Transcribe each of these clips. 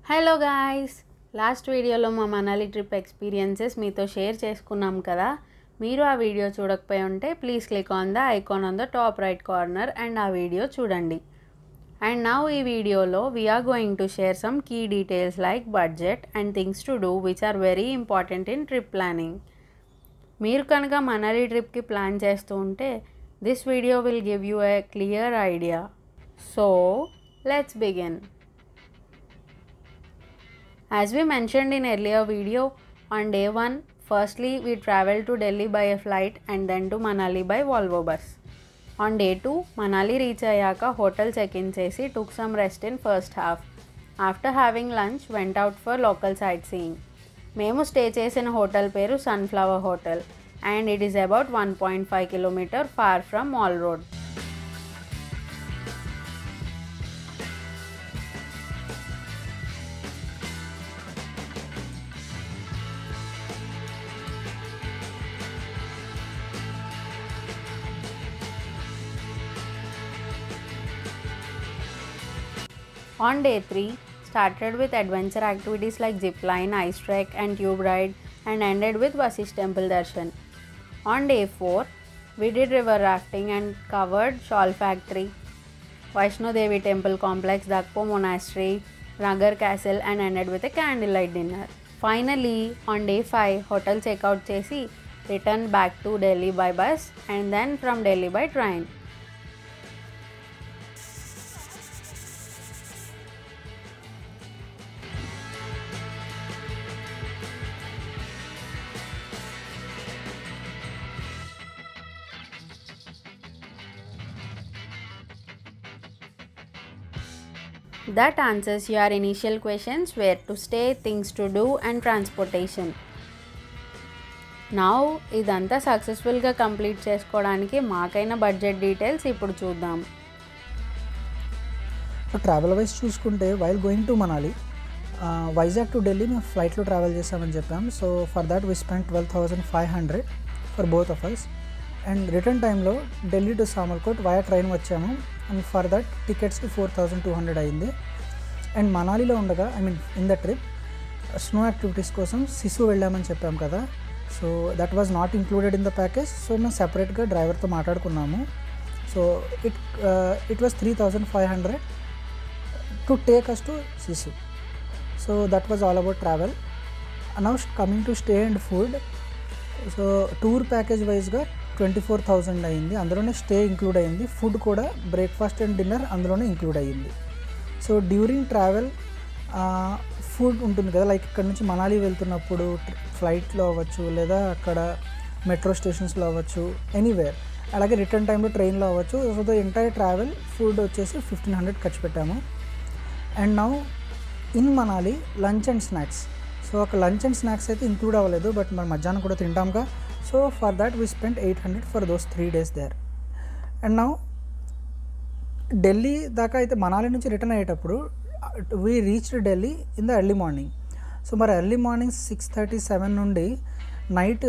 Hello guys, last వీడియోలో మా Manali trip experiences మీతో షేర్ చేసుకున్నాం కదా. మీరు ఆ వీడియో చూడకపోయి ఉంటే please click on the icon on the top right corner and ఆ వీడియో చూడండి. అండ్ నౌ ఈ వీడియోలో we're going to share some key details like budget and things to do which are very important in trip planning. మీరు కనుక మనాలి ట్రిప్కి plan చేస్తూ ఉంటే this video will give you a clear idea. So let's begin. As we mentioned in earlier video, on day 1, firstly we traveled to Delhi by a flight and then to Manali by Volvo bus. On day 2, Manali reach ayaka hotel check-in chesi took some rest in first half. After having lunch, went out for local sightseeing. Memu stay chesina hotel peru Sunflower Hotel and it is about 1.5 km far from Mall Road. On day 3, started with adventure activities like zipline, ice trek and tube ride and ended with Vasish temple darshan. On day 4, we did river rafting and covered shawl factory, Vaishno Devi temple complex, Dakpo monastery, Nagar castle and ended with a candlelight dinner. Finally, on day 5, hotel checkout chesi returned back to Delhi by bus and then from Delhi by train. That answers your initial questions, where to stay, things to do and transportation. Now ఇదంతా సక్సెస్ఫుల్గా complete చేసుకోవడానికి మాకైన budget details ఇప్పుడు చూద్దాం. Travel wise చూసుకుంటే while going to Manali, Vizag to Delhi మేము ఫ్లైట్లో travel చేసామని చెప్పాం. So for that we spend 12,500 for both of us. And return టైంలో Delhi to Samalkot via train వచ్చాము. అండ్ ఫర్ దట్ టికెట్స్కి 4,200 అయింది. అండ్ మనాలిలో ఉండగా in the trip snow activities కోసం సిసు వెళ్ళామని చెప్పాం కదా. So that was not included in the package. So మేము సెపరేట్గా డ్రైవర్తో మాట్లాడుకున్నాము. So it was 3,500 to take us to Sissu. So that was all about travel. Now coming to stay and food. So tour package వైజ్గా 24,000 అయింది. అందులోనే stay include అయింది. Food కూడా breakfast and dinner అందులోనే ఇంక్లూడ్ అయ్యింది. సో డ్యూరింగ్ ట్రావెల్ ఫుడ్ ఉంటుంది కదా, like ఇక్కడ నుంచి మనాలి వెళ్తున్నప్పుడు ఫ్లైట్లో అవ్వచ్చు, లేదా అక్కడ మెట్రో స్టేషన్స్లో అవ్వచ్చు, ఎనీవేర్. అలాగే రిటర్న్ టైంలో ట్రైన్లో అవ్వచ్చు. So the entire travel food వచ్చేసి 1,500 ఖర్చు పెట్టాము. And now in Manali lunch and snacks. So అక్కడ లంచ్ అండ్ స్నాక్స్ అయితే ఇంక్లూడ్ అవ్వలేదు, బట్ మనం మధ్యాహ్నం కూడా తింటాంగా. So for that we spend 800 for those 3 days there. And now Delhi దాకా అయితే మనాలి నుంచి రిటర్న్ అయ్యేటప్పుడు we reached Delhi in the early morning. So మరి ఎర్లీ మార్నింగ్ 6:37 నుండి నైట్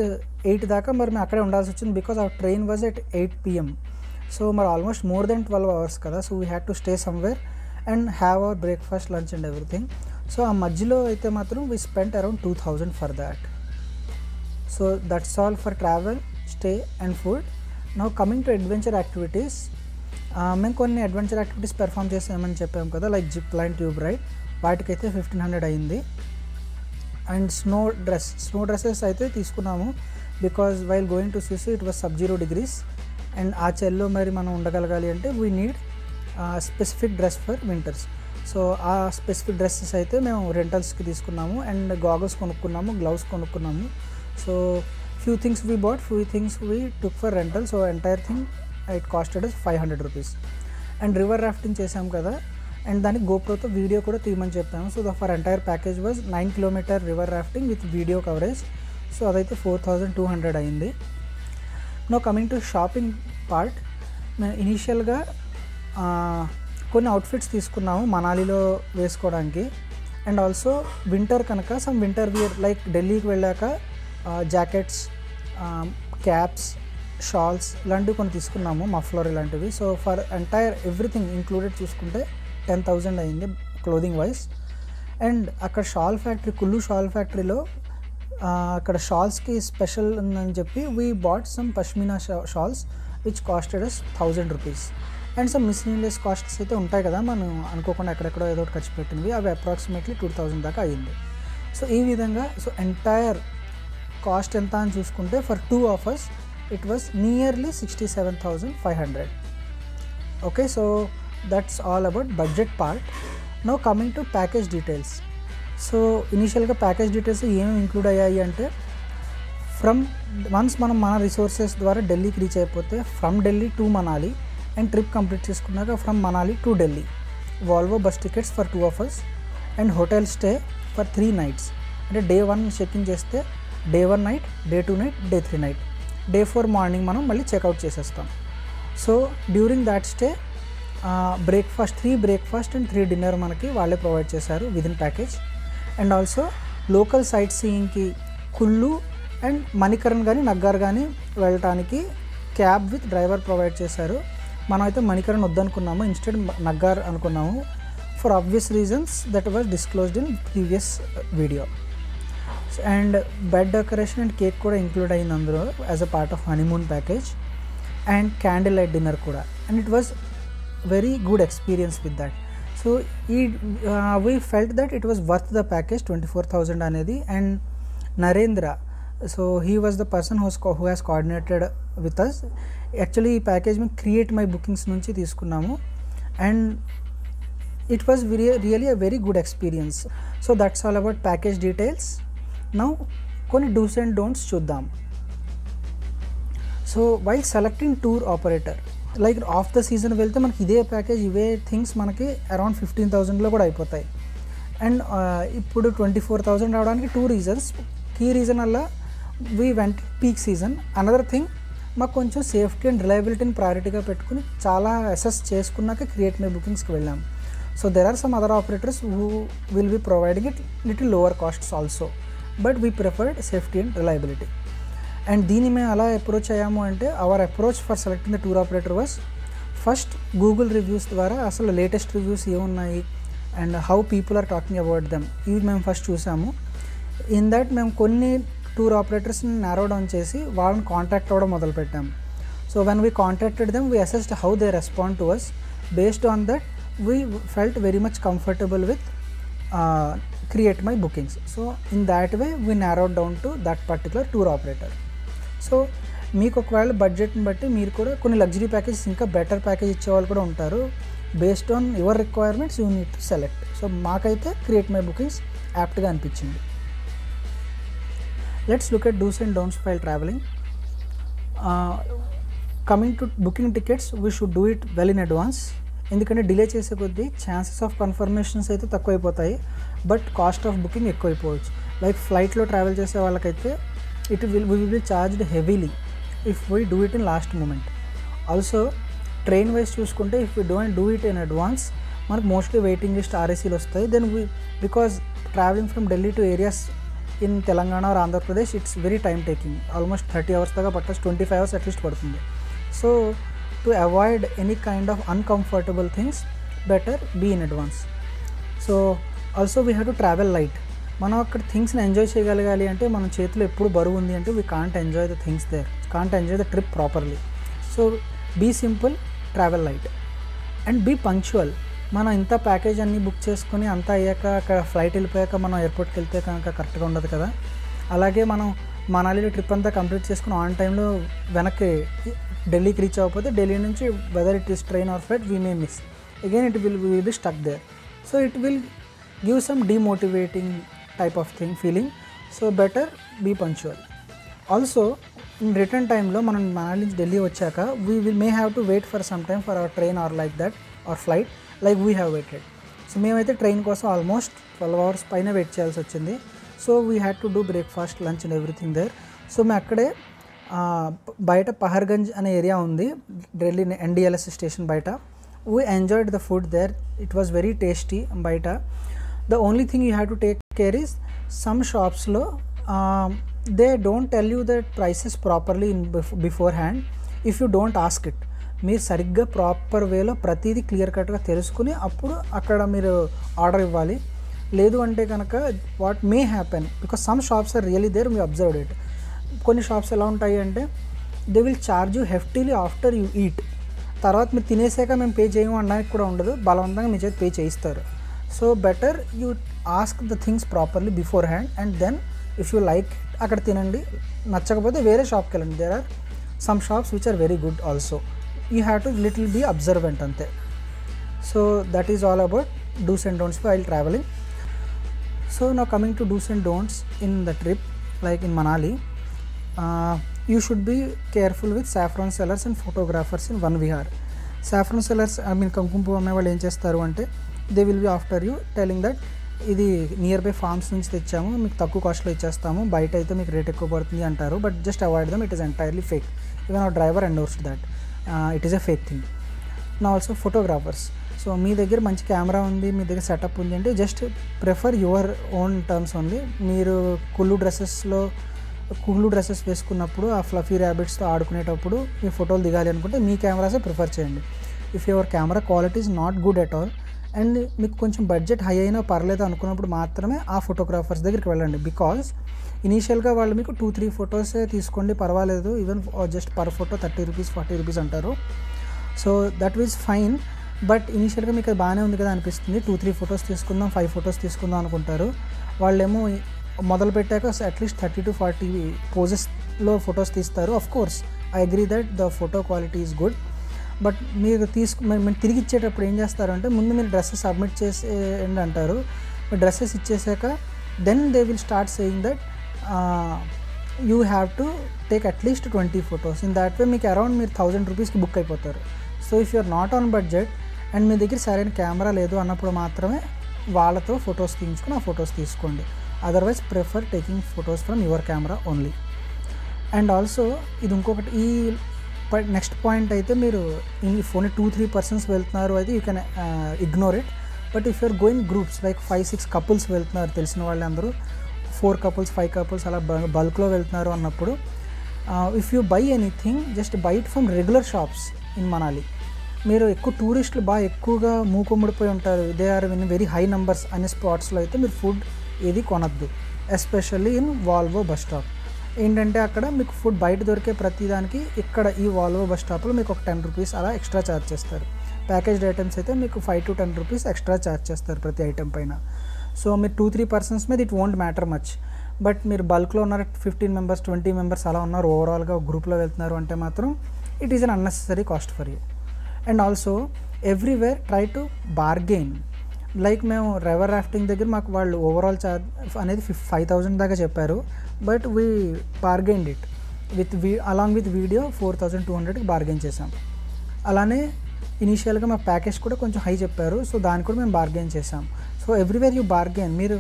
8 దాకా మరి మేము అక్కడే ఉండాల్సి వచ్చింది, because our train was at 8 PM. So మరి ఆల్మోస్ట్ మోర్ దెన్ 12 hours కదా. So we had to stay somewhere and have our breakfast, lunch and everything. So ఆ మధ్యలో అయితే మాత్రం we spent around 2,000 for that. So that's all for travel, stay and food. Now coming to adventure activities. మేము కొన్ని adventure activities perform చేసామని చెప్పాము కదా, like zip line, tube ride. వాటికైతే 1,500 అయింది. అండ్ స్నో డ్రెస్సెస్ అయితే తీసుకున్నాము, because while going to Sissu it was sub-0 degrees. And ఆ చెల్లో మరి మనం ఉండగలగాలి అంటే we need specific dress for winters. So ఆ స్పెసిఫిక్ డ్రెస్సెస్ అయితే మేము రెంటల్స్కి తీసుకున్నాము. అండ్ గాగల్స్ కొనుక్కున్నాము, గ్లౌస్ కొనుక్కున్నాము. So few things we bought, few things we took for rental. So entire thing it costed us 500 rupees. And river rafting చేసాం కదా, and దానికి గోప్రోతో వీడియో కూడా తీయమని చెప్పాము. So for entire package was 9 km river rafting with video coverage. So అదైతే 4,200 అయింది. Now coming to shopping part. మేము ఇనీషియల్గా కొన్ని అవుట్ఫిట్స్ తీసుకున్నాము మనాలిలో వేసుకోవడానికి. అండ్ ఆల్సో వింటర్ కనుక సమ్ వింటర్ వియర్, లైక్ ఢిల్లీకి వెళ్ళాక జాకెట్స్, క్యాప్స్, షాల్స్ ఇలాంటివి కొన్ని తీసుకున్నాము, మఫ్లర్ ఇలాంటివి. So for entire everything included చూసుకుంటే 10,000 అయింది క్లోదింగ్ వైజ్. అండ్ అక్కడ షాల్ ఫ్యాక్టరీ, కుల్లు షాల్ ఫ్యాక్టరీలో అక్కడ షాల్స్కి స్పెషల్ ఉందని చెప్పి we bought some pashmina shawls which costed us 1000 rupees. And some miscellaneous costs అయితే ఉంటాయి కదా, మనం అనుకోకుండా ఎక్కడెక్కడో ఏదో ఒకటి ఖర్చు పెట్టినవి, అవి అప్రాక్సిమేట్లీ 2000 దాకా అయ్యింది. సో ఈ విధంగా సో ఎంటైర్ కాస్ట్ ఎంత అని చూసుకుంటే for 2 of us it was nearly 67,500. Okay, so that's all about budget part. Now coming to package details. So ఇనీషియల్గా ప్యాకేజ్ డీటెయిల్స్ ఏమేమి ఇంక్లూడ్ అయ్యాయి అంటే, ఫ్రమ్ వన్స్ మనం మన రిసోర్సెస్ ద్వారా ఢిల్లీకి రీచ్ అయిపోతే from Delhi to Manali and trip complete చేసుకున్నాక from Manali to Delhi Volvo bus tickets for 2 of us and hotel stay for 3 nights. అంటే డే 1 చెక్ఇన్ చేస్తే day 1 night, day 2 night, day 3 night, day 4 morning మనం మళ్ళీ చెక్అవుట్ చేసేస్తాం. So during that stay breakfast 3 breakfast and 3 dinner మనకి వాళ్ళే provide చేశారు within package. And also local site సీయింగ్కి కుల్లు and Manikaran కానీ నగ్గార్ కానీ వెళ్ళటానికి క్యాబ్ విత్ డ్రైవర్ ప్రొవైడ్ చేశారు. మనం అయితే మణికరణ్ వద్దనుకున్నాము, ఇన్స్టెడ్ నగ్గార్ అనుకున్నాము for obvious reasons that was disclosed in previous video. And bed decoration and cake కూడా ఇంక్లూడ్ అయింది అందులో as a part of honeymoon package, and candle light dinner కూడా. And it was very good experience with that. So we felt that it was worth the package 24,000 అనేది. And Narendra, so he was the person who has coordinated with us. Actually ఈ package మేము create my bookings నుంచి తీసుకున్నాము and it was really a very good experience. So that's all about package details. Now కొన్ని dos and don'ts చూద్దాం. So while selecting tour operator, like of the season వెళ్తే మనకి ఇదే package ఇవే things మనకి around 15,000లో కూడా అయిపోతాయి. అండ్ ఇప్పుడు 24,000 రావడానికి 2 reasons. కీ రీజన్ వల్ల we went peak season. Another thing, మాకు కొంచెం సేఫ్టీ అండ్ రిలయబిలిటీని ప్రయారిటీగా పెట్టుకుని చాలా అసెస్ చేసుకున్నాక క్రియేట్ మై బుకింగ్స్కి వెళ్ళాం. So there are some other operators who will be providing it little lower costs also, but we preferred safety and reliability. And దీన్ని మేము అలా అప్రోచ్ అయ్యాము అంటే our approach for selecting the tour operator was first Google reviews ద్వారా అసలు latest reviews ఏమున్నాయి and how people are talking about them, ఇవి మేము ఫస్ట్ చూసాము. ఇన్ దట్ మేము కొన్ని టూర్ ఆపరేటర్స్ని నారో డౌన్ చేసి వాళ్ళని కాంటాక్ట్ అవ్వడం మొదలుపెట్టాము. So when we contacted them we assessed how they respond to us. Based on that we felt very much comfortable with create my bookings. So in that way we narrowed down to that particular tour operator. So మీకు ఒకవేళ బడ్జెట్ని బట్టి మీరు కూడా కొన్ని luxury packages ఇంకా better package ఇచ్చేవాళ్ళు కూడా ఉంటారు. Based on your requirements you need to select. So మాకైతే క్రియేట్ మై బుకింగ్స్ యాప్ట్గా అనిపించింది. Let's look at do's and don'ts while travelling. Coming to booking tickets we should do it well in advance. ఎందుకంటే delay చేసే కొద్దీ chances of confirmations అయితే తక్కువైపోతాయి, but cost of booking ఎక్కువైపోవచ్చు. Like ఫ్లైట్లో travel చేసే వాళ్ళకైతే we will be charged heavily if we do it in last moment. Also train wise చూసుకుంటే if we don't do it in advance మనకు mostly waiting list RACలు వస్తాయి. then because traveling from Delhi to areas in Telangana or Andhra Pradesh it's very time taking, almost 30 hours దాకా పట్టచ్చు, 25 hours at least పడుతుంది. So to avoid any kind of uncomfortable things better be in advance. So also we have to travel light. మనం అక్కడ థింగ్స్ని enjoy చేయగలగాలి అంటే మన చేతిలో ఎప్పుడు బరువు ఉంది అంటే we can't enjoy the things there, can't enjoy the trip properly. So be simple, travel light and be punctual. మనం ఇంత ప్యాకేజ్ అన్నీ బుక్ చేసుకొని అంతా అయ్యాక అక్కడ ఫ్లైట్ వెళ్ళిపోయాక మనం ఎయిర్పోర్ట్కి వెళ్తే కనుక కరెక్ట్గా ఉండదు కదా. అలాగే మనం మనాలిలో ట్రిప్ అంతా కంప్లీట్ చేసుకుని ఆన్ టైంలో వెనక్కి ఢిల్లీకి రీచ్ అవ్వకపోతే ఢిల్లీ నుంచి whether it is train or flight we may miss again, it will be stuck there. So it will give some demotivating type of thing feeling. So better be punctual. Also in return time lo మనం మనాలి నుంచి ఢిల్లీ వచ్చాక we may have to wait for some time for our train or like that or flight like we have waited. So మేమైతే train కోసం almost 12 hours పైన wait చేయాల్సి వచ్చింది. So we had to do breakfast, lunch and everything there. So మేము అక్కడే బయట పహర్గంజ్ అనే area ఉంది ఢిల్లీ NDLS స్టేషన్ బయట. We enjoyed the food there, it was very tasty బయట. The only thing you have to take care is some shops lo they don't tell you the prices properly in beforehand if you don't ask it. మీరు సరిగ్గా proper వేలో ప్రతిదీ clear కట్గా తెలుసుకుని అప్పుడు అక్కడ మీరు ఆర్డర్ ఇవ్వాలి. లేదు అంటే కనుక what may happen, because some shops are really there, we observed it. కొన్ని షాప్స్ ఎలా ఉంటాయి అంటే they will charge you heftily after you eat. తర్వాత మీరు తినేసాక మేము పే చేయము అనడానికి కూడా ఉండదు, బలవంతంగా మీ చేతి పే చేయిస్తారు. So better you ask the things properly beforehand and then if you like అక్కడ తినండి, నచ్చకపోతే వేరే షాప్కి వెళ్ళండి. There are some shops which are very good also. You have to little be observant అంతే. So that is all about do's and don'ts while traveling. So now coming to do's and don'ts in the trip, like in Manali, you should be careful with saffron sellers and photographers in one vihar. Saffron sellers, I mean కుంకుమ అమ్మే వాళ్ళు ఏం చేస్తారు అంటే they will be after you telling that ఇది near by forms నుంచి తెచ్చాము, మీకు తక్కువ కాస్ట్లో ఇచ్చేస్తాము, బయట అయితే మీకు రేట్ ఎక్కువ పడుతుంది అంటారు. But just avoid them, it is entirely fake. Even our driver endorsed that it is a fake thing. నా ఆల్సో ఫోటోగ్రాఫర్స్, సో మీ దగ్గర మంచి కెమెరా ఉంది, మీ దగ్గర సెటప్ ఉంది అంటే just prefer your own terms only. మీరు కుళ్ళు డ్రెస్సెస్ వేసుకున్నప్పుడు ఆ ఫ్లఫీ ర్యాబిట్స్తో ఆడుకునేటప్పుడు మీ ఫోటోలు దిగాలి అనుకుంటే మీ కెమెరాసే ప్రిఫర్ చేయండి. If your camera quality is not good at all and మీకు కొంచెం బడ్జెట్ హై అయినా పర్లేదు అనుకున్నప్పుడు మాత్రమే ఆ ఫోటోగ్రాఫర్స్ దగ్గరికి వెళ్ళండి. బికాజ్ ఇనీషియల్గా వాళ్ళు మీకు 2-3 ఫొటోసే తీసుకోండి పర్వాలేదు, even just per photo 30 rupees 40 rupees అంటారు. So that is fine. But ఇనీషియల్గా మీకు అది బాగానే ఉంది కదా అనిపిస్తుంది, 2-3 ఫొటోస్ తీసుకుందాం, 5 ఫొటోస్ తీసుకుందాం అనుకుంటారు. వాళ్ళేమో మొదలు పెట్టాక అట్లీస్ట్ 30 to 40 పోజెస్లో ఫొటోస్ తీస్తారు. Of course I agree that the photo quality is good. But మీరు మేము తిరిగి ఇచ్చేటప్పుడు ఏం చేస్తారంటే ముందు మీరు డ్రెస్సెస్ సబ్మిట్ చేసేయండి అంటారు. మీరు డ్రెస్సెస్ ఇచ్చేసాక then they will start saying that you have to take at least 20 photos. In that way మీకు అరౌండ్ మీరు 1000 రూపీస్కి బుక్ అయిపోతారు. So if you are not on budget and మీ దగ్గర సరైన కెమెరా లేదు అన్నప్పుడు మాత్రమే వాళ్ళతో ఫొటోస్ తీయించుకుని ఆ ఫొటోస్ తీసుకోండి. Otherwise prefer taking photos from your camera only. And also ఇది ఇంకొకటి, ఈ నెక్స్ట్ పాయింట్ అయితే మీరు ఓన్లీ 2-3 పర్సన్స్ వెళ్తున్నారు అయితే you can ignore it. But if you're going groups like 5-6 couples వెళ్తున్నారు, తెలిసిన వాళ్ళందరూ 4 couples 5 couples అలా బల్క్లో వెళ్తున్నారు అన్నప్పుడు if you buy anything just buy it from regular shops in Manali. మీరు ఎక్కువ టూరిస్టులు బాగా ఎక్కువగా మూకుమ్ముడిపోయి ఉంటారు, they are in very high numbers అనే స్పాట్స్లో అయితే మీరు ఫుడ్ ఏది కొనద్దు. Especially in Volvo bus stop. ఏంటంటే అక్కడ మీకు ఫుడ్ బయట దొరికే ప్రతిదానికి ఇక్కడ ఈ వాల్వో బస్ స్టాప్లో మీకు ఒక 10 రూపీస్ అలా ఎక్స్ట్రా ఛార్జ్ చేస్తారు. ప్యాకేజ్డ్ ఐటమ్స్ అయితే మీకు 5 to 10 రూపీస్ ఎక్స్ట్రా ఛార్జ్ చేస్తారు ప్రతి ఐటెం పైన. సో మీరు 2-3 పర్సన్స్ మీద it won't matter much. But మీరు బల్క్లో ఉన్నారు, 15 members 20 members అలా ఉన్నారు, ఓవరాల్గా ఒక గ్రూప్లో వెళ్తున్నారు అంటే మాత్రం it is un unnecessary cost for you. And also everywhere try to bargain. Like మేము రివర్ రాఫ్టింగ్ దగ్గర మాకు వాళ్ళు ఓవరాల్ ఛార్జ్ అనేది 5,000 దాకా చెప్పారు. But we bargained it along with video 4,200కి బార్గెయిన్ చేసాం. అలానే ఇనీషియల్గా మా ప్యాకేజ్ కూడా కొంచెం హై చెప్పారు, సో దాన్ని కూడా మేము బార్గెయిన్ చేసాం. So everywhere you bargain. మీరు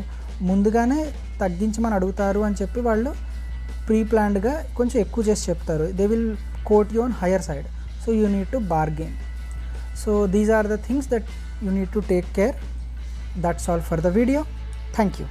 ముందుగానే తగ్గించమని అడుగుతారు అని చెప్పి వాళ్ళు ప్రీ ప్లాన్డ్గా కొంచెం ఎక్కువ చేసి చెప్తారు. They will quote you on higher side. So you need to bargain. So these are the things that you need to take care. That's all for the video. Thank you.